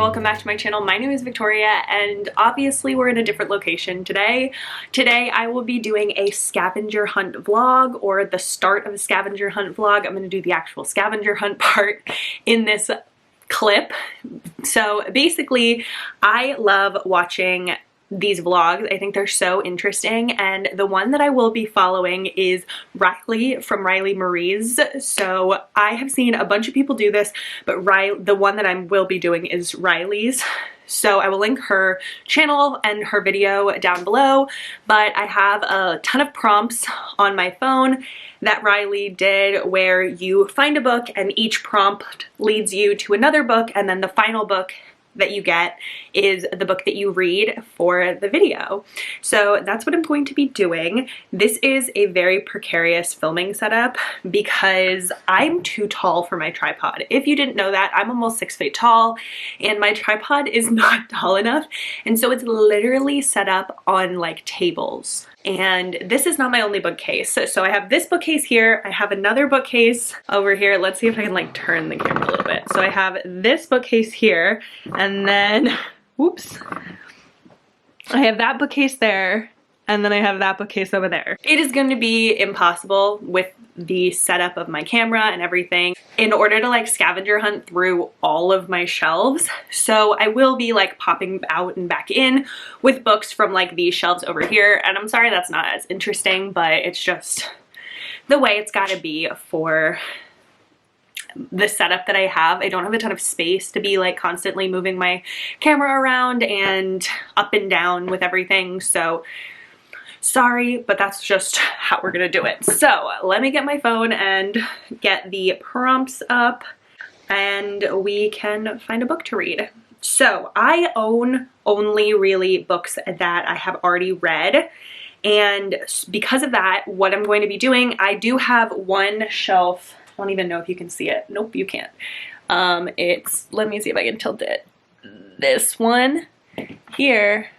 welcome back to my channel. My name is Victoria and obviously we're in a different location today. Today I will be doing a scavenger hunt vlog, or the start of a scavenger hunt vlog. I'm going to do the actual scavenger hunt part in this clip. So basically I love watching these vlogs. I think they're so interesting, and the one that I will be following is Riley from Riley Marie's. So I have seen a bunch of people do this, but the one that I will be doing is Riley's. So I will link her channel and her video down below, but I have a ton of prompts on my phone that Riley did where you find a book and each prompt leads you to another book, and then the final book that you get is the book that you read for the video. So that's what I'm going to be doing. This is a very precarious filming setup because I'm too tall for my tripod. If you didn't know that, I'm almost 6 feet tall and my tripod is not tall enough. And so it's literally set up on like tables. And this is not my only bookcase. So I have this bookcase here. I have another bookcase over here. Let's see if I can like turn the camera a little bit. So I have this bookcase here, and then, whoops, I have that bookcase there, and then I have that bookcase over there. It is going to be impossible with the setup of my camera and everything in order to like scavenger hunt through all of my shelves. So I will be like popping out and back in with books from like these shelves over here. And I'm sorry that's not as interesting, but it's just the way it's gotta be for the setup that I have. I don't have a ton of space to be like constantly moving my camera around and up and down with everything. So sorry, but that's just how we're gonna do it. So let me get my phone and get the prompts up and we can find a book to read. So I own only really books that I have already read. And because of that, what I'm going to be doing, I do have one shelf. I don't even know if you can see it. Nope, you can't. Let me see if I can tilt it. This one here.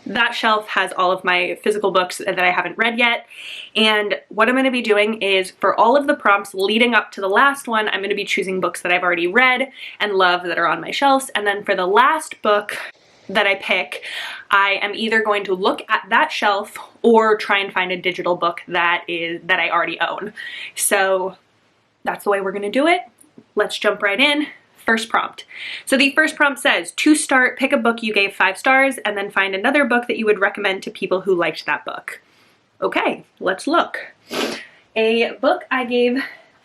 That shelf has all of my physical books that I haven't read yet. And what I'm going to be doing is for all of the prompts leading up to the last one, I'm going to be choosing books that I've already read and love that are on my shelves. And then for the last book that I pick, I am either going to look at that shelf or try and find a digital book that I already own. So that's the way we're going to do it. Let's jump right in. First prompt. So the first prompt says, to start, pick a book you gave 5 stars and then find another book that you would recommend to people who liked that book. Okay, let's look. A book I gave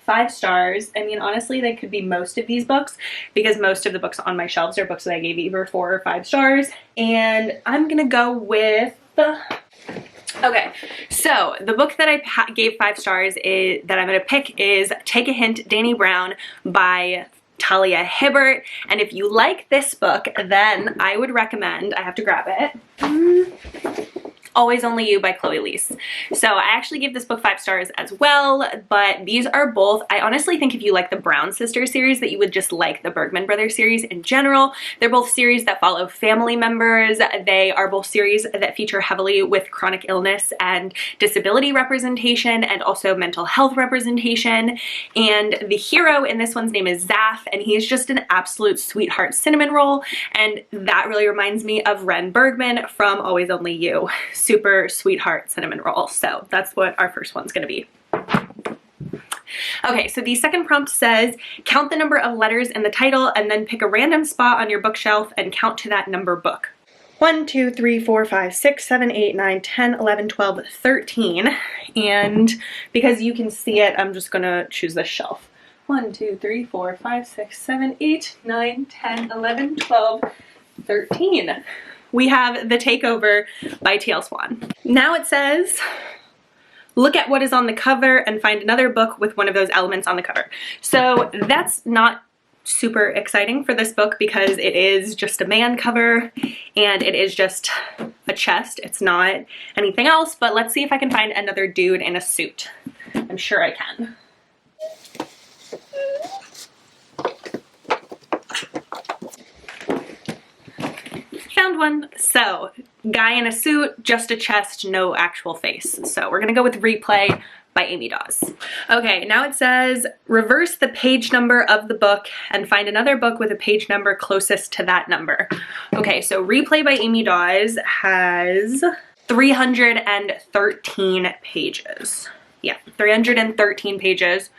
5 stars. I mean, honestly, they could be most of these books because most of the books on my shelves are books that I gave either 4 or 5 stars. And I'm gonna go with okay, so the book that I gave 5 stars that I'm gonna pick is Take a Hint, Dani Brown by Talia Hibbert. And if you like this book, then I would recommend, I have to grab it, Always Only You by Chloe Leese. So I actually gave this book 5 stars as well, but these are both, I honestly think if you like the Brown Sisters series that you would just like the Bergman Brothers series in general. They're both series that follow family members. They are both series that feature heavily with chronic illness and disability representation and also mental health representation. And the hero in this one's name is Zaf, and he's just an absolute sweetheart cinnamon roll. And that really reminds me of Ren Bergman from Always Only You. Super sweetheart cinnamon roll. So that's what our first one's gonna be. Okay, so the second prompt says, count the number of letters in the title and then pick a random spot on your bookshelf and count to that number book. 1, 2, 3, 4, 5, 6, 7, 8, 9, 10, 11, 12, 13. And because you can see it, I'm just gonna choose this shelf. 1, 2, 3, 4, 5, 6, 7, 8, 9, 10, 11, 12, 13. We have The Takeover by T.L. Swan. Now it says, look at what is on the cover and find another book with one of those elements on the cover. So that's not super exciting for this book because it is just a man cover and it is just a chest. It's not anything else, but let's see if I can find another dude in a suit. I'm sure I can. Found one. So Guy in a suit, just a chest, no actual face. So we're gonna go with Replay by Amy Dawes. Okay, now it says, reverse the page number of the book and find another book with a page number closest to that number. Okay, so Replay by Amy Dawes has 313 pages. Yeah, 313 pages.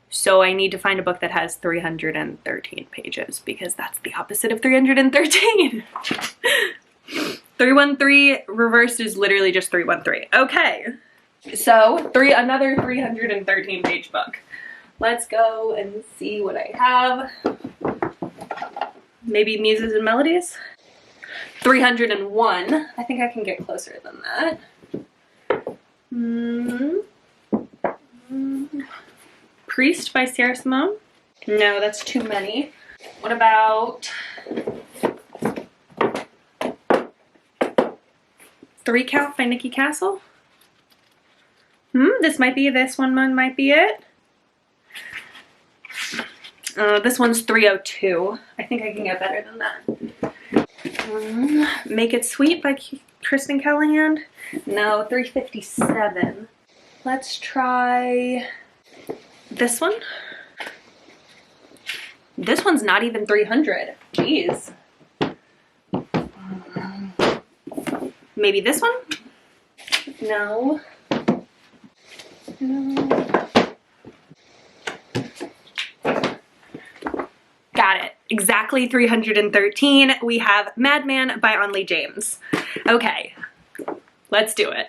So I need to find a book that has 313 pages because that's the opposite of 313. 313 reversed is literally just 313. Okay. So another 313 page book. Let's go and see what I have. Maybe Muses and Melodies? 301. I think I can get closer than that. Priest by Sarah Simone? No, that's too many. What about 3 Count by Nikki Castle? This might be, this one might be it. This one's 302. I think I can get better than that. Make It Sweet by Kristen Callahan? No, 357. Let's try this one. This one's not even 300. Jeez. Maybe this one? No. Got it. Exactly 313. We have Madman by Onley James. Okay, let's do it.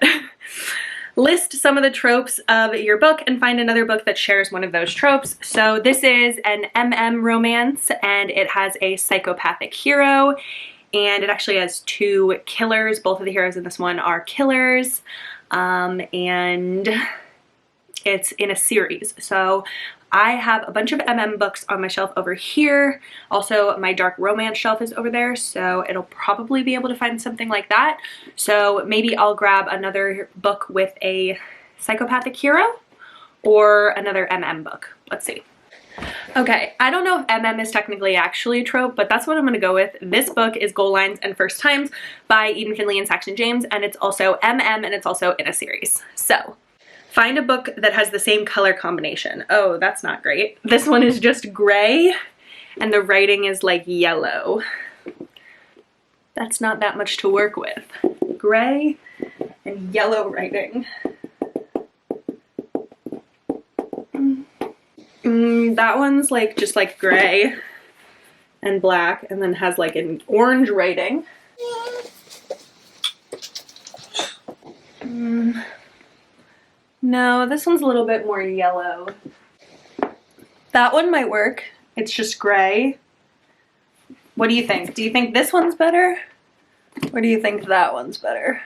List some of the tropes of your book and find another book that shares one of those tropes. So this is an romance, and it has a psychopathic hero, and it actually has 2 killers. Both of the heroes in this one are killers, and it's in a series. So I have a bunch of books on my shelf over here. Also, my dark romance shelf is over there, so it'll probably be able to find something like that. So maybe I'll grab another book with a psychopathic hero or another book. Let's see. Okay, I don't know if is technically actually a trope, but that's what I'm gonna go with. This book is Goal Lines and First Times by Eden Finley and Saxon James, and it's also and it's also in a series. So find a book that has the same color combination. Oh, that's not great. This one is just gray and the writing is like yellow. That's not that much to work with. Gray and yellow writing. That one's like just like gray and black and then has like an orange writing. No, this one's a little bit more yellow. That one might work. It's just gray. What do you think? Do you think this one's better? Or do you think that one's better?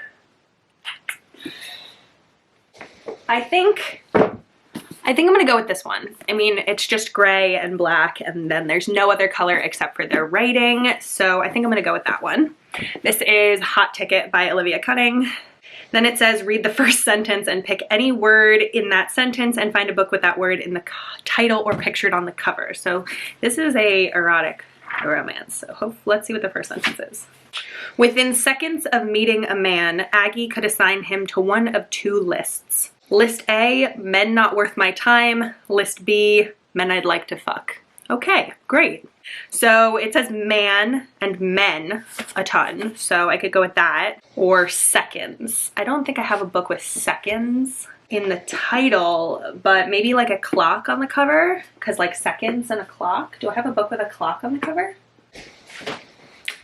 I think I'm gonna go with this one. I mean, it's just gray and black and then there's no other color except for their writing. So I think I'm gonna go with that one. This is Hot Ticket by Olivia Cunning. Then it says, read the first sentence and pick any word in that sentence and find a book with that word in the title or pictured on the cover. So this is a erotic romance. So let's see what the first sentence is. Within seconds of meeting a man, Aggie could assign him to one of 2 lists. List A, men not worth my time. List B, men I'd like to fuck. Okay, great. So it says man and men a ton, so I could go with that. Or seconds. I don't think I have a book with seconds in the title, but maybe like a clock on the cover, because like seconds and a clock. Do I have a book with a clock on the cover?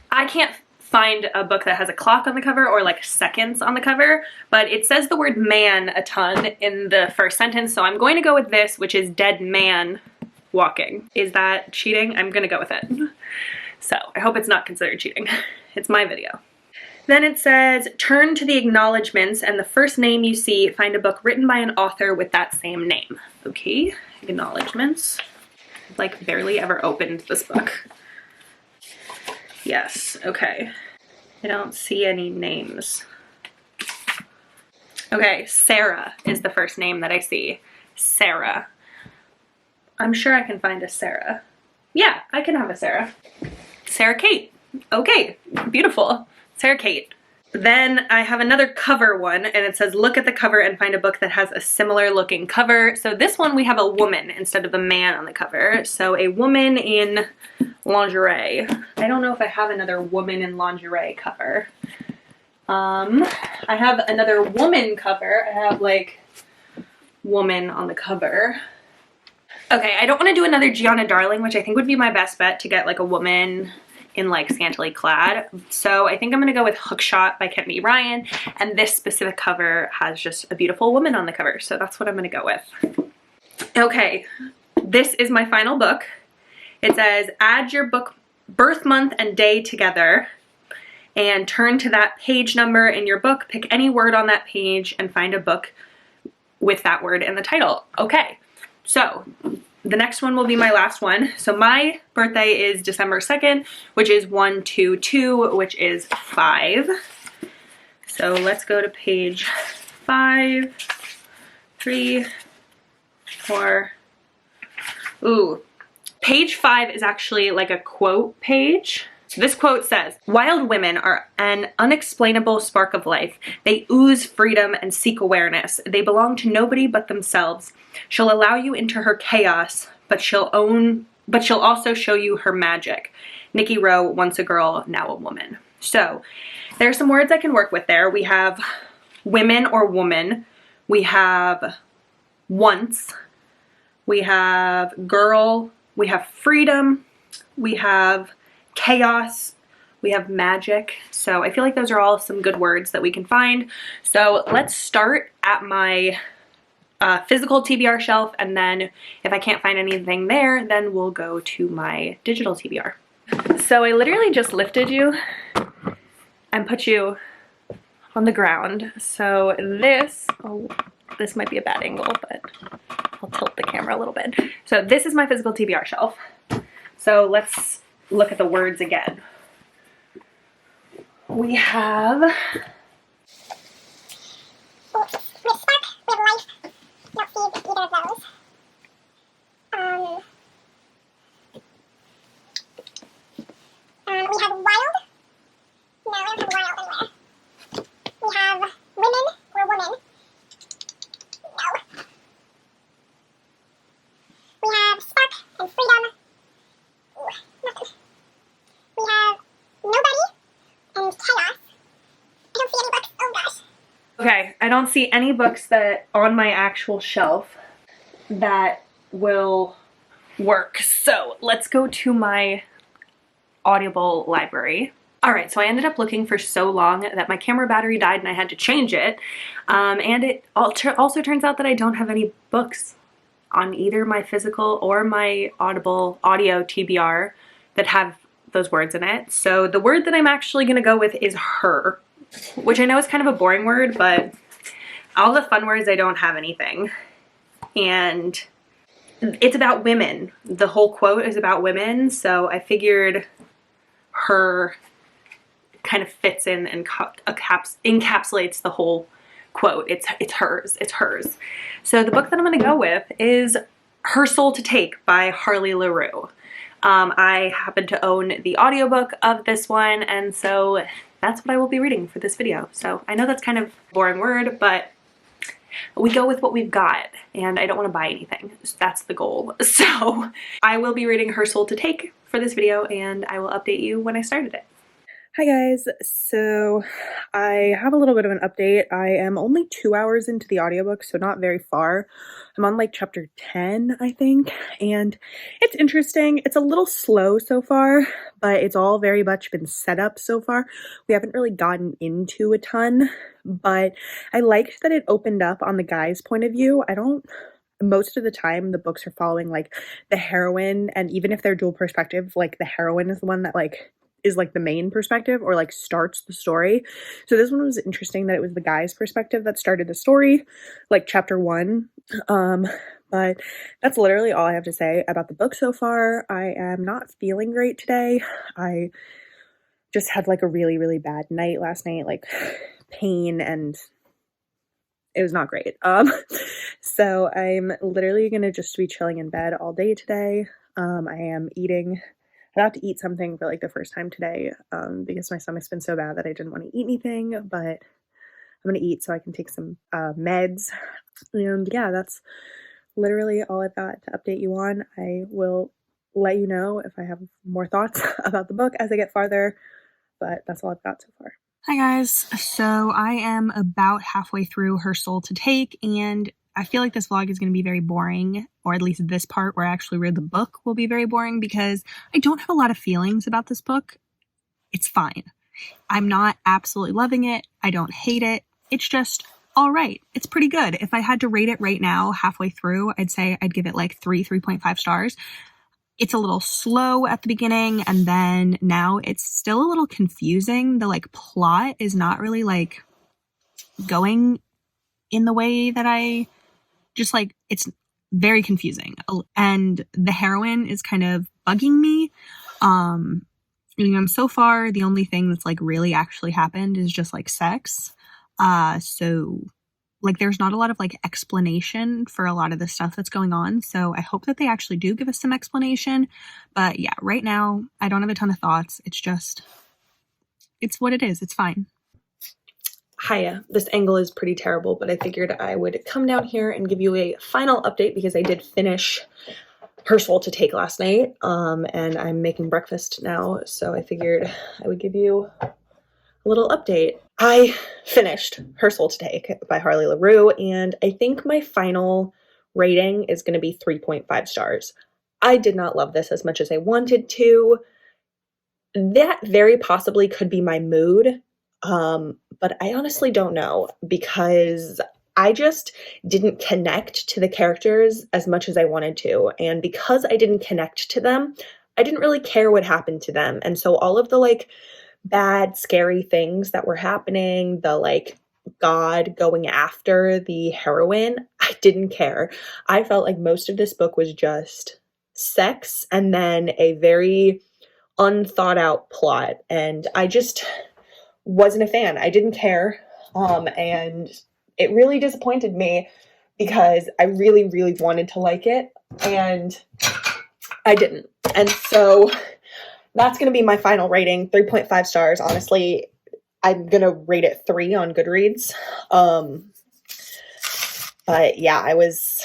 I can't find a book that has a clock on the cover or like seconds on the cover, but it says the word man a ton in the first sentence, so I'm going to go with this, which is dead man walking. Is that cheating? I'm gonna go with it. So I hope it's not considered cheating. It's my video. Then it says, turn to the acknowledgements and the first name you see, find a book written by an author with that same name. Okay, acknowledgements. I've like barely ever opened this book. Yes, okay. I don't see any names. Okay, Sarah is the first name that I see. Sarah. I'm sure I can find a Sarah. Yeah, I can have a Sarah. Sarah Kate. Okay, beautiful. Sarah Kate. Then I have another cover one, and it says, look at the cover and find a book that has a similar looking cover. So this one we have a woman instead of a man on the cover. So a woman in lingerie. I don't know if I have another woman in lingerie cover. I have another woman cover. I have like woman on the cover. Okay, I don't want to do another Gianna Darling, which I think would be my best bet to get like a woman in like scantily clad. So I think I'm gonna go with Hookshot by Kent B. Ryan, and this specific cover has just a beautiful woman on the cover, so that's what I'm gonna go with. Okay, this is my final book. It says, add your book birth month and day together and turn to that page number in your book, pick any word on that page and find a book with that word in the title. Okay, so the next one will be my last one. So my birthday is December 2nd, which is 122, which is 5. So let's go to page 5, 3, 4. Ooh, page 5 is actually like a quote page. So this quote says, wild women are an unexplainable spark of life. They ooze freedom and seek awareness. They belong to nobody but themselves. She'll allow you into her chaos, but she'll also show you her magic. Nikki Rowe, once a girl, now a woman. So there's some words I can work with there. We have women or woman. We have once. We have girl. We have freedom. We have chaos, we have magic. So I feel like those are all some good words that we can find. So let's start at my physical TBR shelf, and then if I can't find anything there, then we'll go to my digital TBR. So I literally just lifted you and put you on the ground. So this, oh, this might be a bad angle, but I'll tilt the camera a little bit. So this is my physical TBR shelf. So let's look at the words again. We have we have spark, we have life. Don't see either of those. We have wild. No, we don't have wild anywhere. We have women or woman. No. We have spark and freedom. Ooh, nothing. We have nobody and chaos. I don't see any books. Oh gosh. Okay, I don't see any books that on my actual shelf that will work. So let's go to my Audible library. All right, so I ended up looking for so long that my camera battery died and I had to change it. And it also turns out that I don't have any books on either my physical or my Audible audio TBR that have those words in it. So the word that I'm actually gonna go with is her, which I know is kind of a boring word, but all the fun words, I don't have anything. And it's about women. The whole quote is about women, so I figured her kind of fits in and encapsulates the whole quote. It's hers, it's hers. So the book that I'm gonna go with is Her Soul to Take by Harley LaRue. I happen to own the audiobook of this one, and so that's what I will be reading for this video. So I know that's kind of a boring word, but we go with what we've got, and I don't want to buy anything. That's the goal. So I will be reading Her Soul to Take for this video, and I will update you when I started it. Hi guys, so I have a little bit of an update. I am only 2 hours into the audiobook, so not very far. I'm on like chapter 10, I think, and it's interesting. It's a little slow so far, but it's all very much been set up so far. We haven't really gotten into a ton, but I liked that it opened up on the guy's point of view. Most of the time the books are following like the heroine, and even if they're dual perspective, like the heroine is the one that is like the main perspective or like starts the story. So this one was interesting that it was the guy's perspective that started the story, like chapter 1. But that's literally all I have to say about the book so far. I am not feeling great today. I just had like a really, really bad night last night, like pain, and it was not great. So I'm literally gonna just be chilling in bed all day today. I am eating about to eat something for like the first time today because my stomach's been so bad that I didn't want to eat anything, but I'm going to eat so I can take some meds. And yeah, that's literally all I've got to update you on. I will let you know if I have more thoughts about the book as I get farther, but that's all I've got so far. Hi guys, so I am about halfway through Her Soul to Take, and I feel like this vlog is going to be very boring, or at least this part where I actually read the book will be very boring because I don't have a lot of feelings about this book. It's fine. I'm not absolutely loving it. I don't hate it. It's just all right. It's pretty good. If I had to rate it right now, halfway through, I'd say I'd give it like 3.5 stars. It's a little slow at the beginning, and then now it's still a little confusing. The like plot is not really like going in the way that I just like, it's very confusing. And the heroine is kind of bugging me. So far, the only thing that's like really actually happened is just like sex. So like there's not a lot of like explanation for a lot of the stuff that's going on. So I hope that they actually do give us some explanation. But yeah, right now I don't have a ton of thoughts. It's what it is. It's fine. Hiya, this angle is pretty terrible, but I figured I would come down here and give you a final update because I did finish Her Soul to Take last night, and I'm making breakfast now, so I figured I would give you a little update. I finished Her Soul to Take by Harley LaRue, and I think my final rating is going to be 3.5 stars. I did not love this as much as I wanted to. That very possibly could be my mood, but I honestly don't know because I just didn't connect to the characters as much as I wanted to. And because I didn't connect to them, I didn't really care what happened to them. And so all of the like bad, scary things that were happening, the like God going after the heroine, I didn't care. I felt like most of this book was just sex and then a very unthought out plot. And I just wasn't a fan. I didn't care. And it really disappointed me because I really, really wanted to like it and I didn't. And so that's going to be my final rating, 3.5 stars. Honestly, I'm going to rate it 3 on Goodreads. But yeah, I was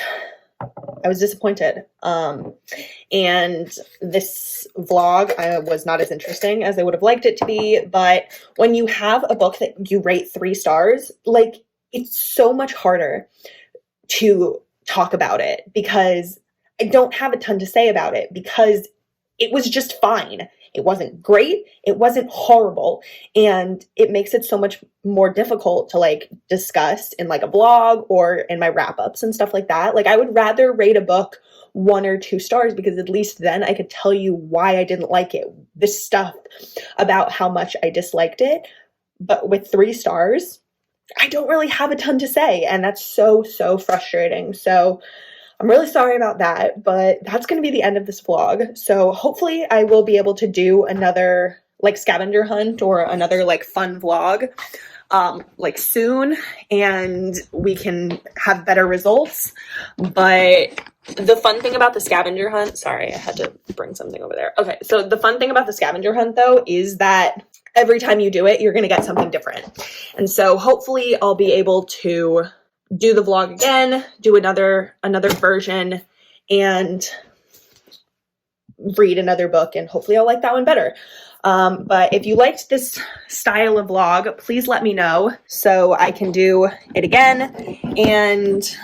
disappointed. And this vlog was not as interesting as I would have liked it to be. But when you have a book that you rate 3 stars, like it's so much harder to talk about it because I don't have a ton to say about it because it was just fine. It wasn't great. It wasn't horrible. And it makes it so much more difficult to like discuss in like a blog or in my wrap-ups and stuff like that. Like I would rather rate a book 1 or 2 stars because at least then I could tell you why I didn't like it. This stuff about how much I disliked it. But with 3 stars, I don't really have a ton to say. And that's so, so frustrating. So I'm really sorry about that, but that's going to be the end of this vlog. So hopefully I will be able to do another like scavenger hunt or another like fun vlog like soon and we can have better results. But the fun thing about the scavenger hunt, sorry, I had to bring something over there. Okay, so the fun thing about the scavenger hunt though is that every time you do it, you're going to get something different. And so hopefully I'll be able to do the vlog again, do another version, and read another book, and hopefully I'll like that one better. But if you liked this style of vlog, please let me know so I can do it again. And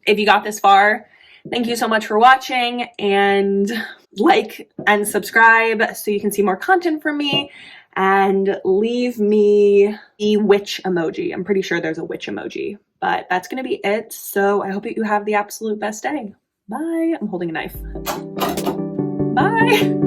if you got this far, thank you so much for watching, and like and subscribe so you can see more content from me. And leave me the witch emoji. I'm pretty sure there's a witch emoji. But that's going to be it. So I hope that you have the absolute best day. Bye. I'm holding a knife. Bye.